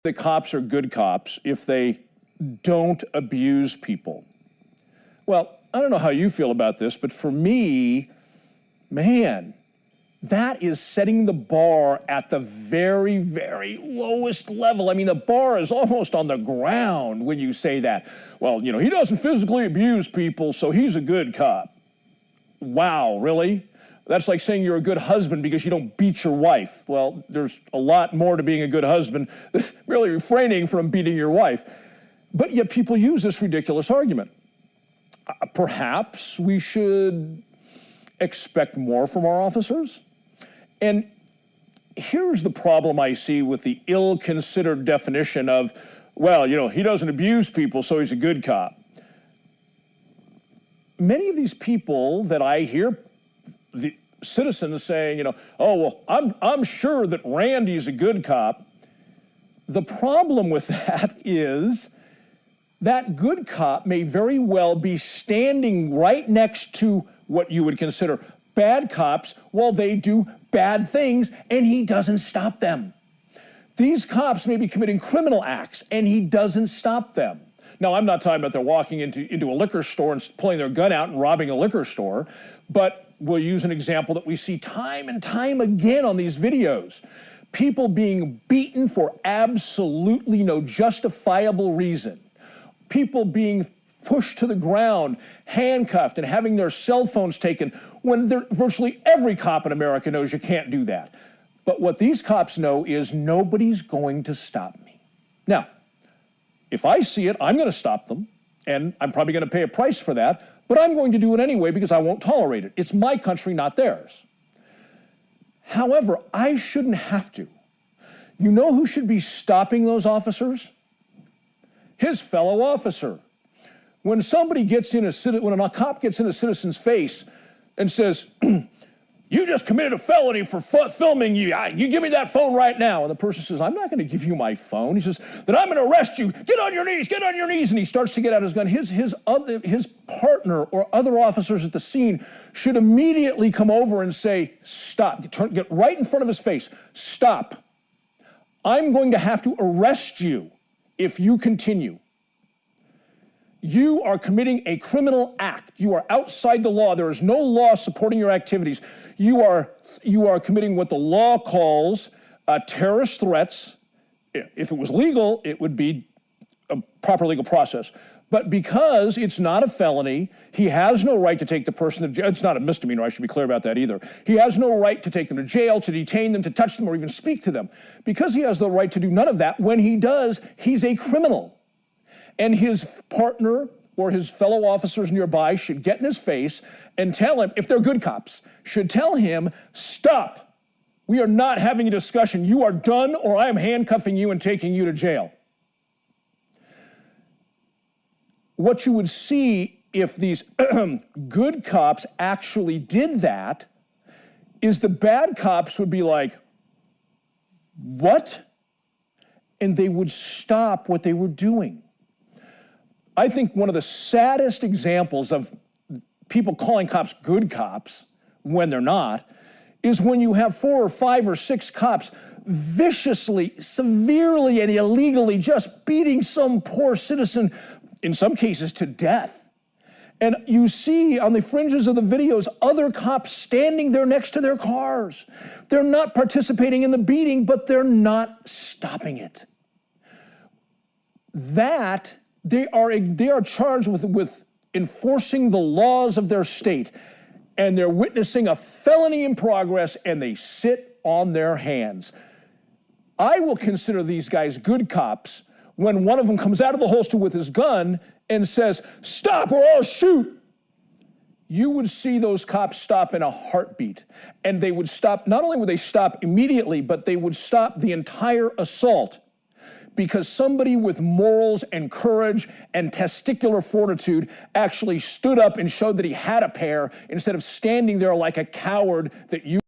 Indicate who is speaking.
Speaker 1: The cops are good cops if they don't abuse people. Well, I don't know how you feel about this, but for me, man, that is setting the bar at the very, very lowest level. I mean, the bar is almost on the ground when you say that. Well, you know, he doesn't physically abuse people, so he's a good cop. Wow, really? That's like saying you're a good husband because you don't beat your wife. Well, there's a lot more to being a good husband, really refraining from beating your wife. But yet people use this ridiculous argument. Perhaps we should expect more from our officers? And here's the problem I see with the ill-considered definition of, well, you know, he doesn't abuse people, so he's a good cop. Many of these people that I hear, the citizens saying, you know, oh, well, I'm sure that Randy's a good cop. The problem with that is that good cop may very well be standing right next to what you would consider bad cops while they do bad things, and he doesn't stop them. These cops may be committing criminal acts, and he doesn't stop them. Now, I'm not talking about they're walking into a liquor store and pulling their gun out and robbing a liquor store, but we'll use an example that we see time and time again on these videos. People being beaten for absolutely no justifiable reason. People being pushed to the ground, handcuffed, and having their cell phones taken when virtually every cop in America knows you can't do that. But what these cops know is nobody's going to stop me. Now, if I see it, I'm going to stop them, and I'm probably going to pay a price for that, but I'm going to do it anyway because I won't tolerate it. It's my country, not theirs. However, I shouldn't have to. You know who should be stopping those officers? His fellow officer. When somebody gets in when a cop gets in a citizen's face and says, you just committed a felony for filming you. You give me that phone right now. And the person says, I'm not going to give you my phone. He says, then I'm going to arrest you. Get on your knees, get on your knees. And he starts to get out his gun. His partner or other officers at the scene should immediately come over and say, stop. Get right in front of his face. Stop. I'm going to have to arrest you if you continue. You are committing a criminal act. You are outside the law. There is no law supporting your activities. You are committing what the law calls terrorist threats. If it was legal, it would be a proper legal process. But because it's not a felony, he has no right to take the person to jail. It's not a misdemeanor, I should be clear about that either. He has no right to take them to jail, to detain them, to touch them, or even speak to them. Because he has the right to do none of that, when he does, he's a criminal. And his partner or his fellow officers nearby should get in his face and tell him, if they're good cops, should tell him, stop. We are not having a discussion. You are done, or I am handcuffing you and taking you to jail. What you would see if these good cops actually did that is the bad cops would be like, what? And they would stop what they were doing. I think one of the saddest examples of people calling cops good cops when they're not is when you have 4 or 5 or 6 cops viciously, severely, and illegally just beating some poor citizen, in some cases to death. And you see on the fringes of the videos other cops standing there next to their cars. They're not participating in the beating, but they're not stopping it. That they are charged with enforcing the laws of their state, and they're witnessing a felony in progress, and they sit on their hands. I will consider these guys good cops when one of them comes out of the holster with his gun and says, stop or I'll shoot. You would see those cops stop in a heartbeat, and they would stop. Not only would they stop immediately, but they would stop the entire assault, because somebody with morals and courage and testicular fortitude actually stood up and showed that he had a pair instead of standing there like a coward that you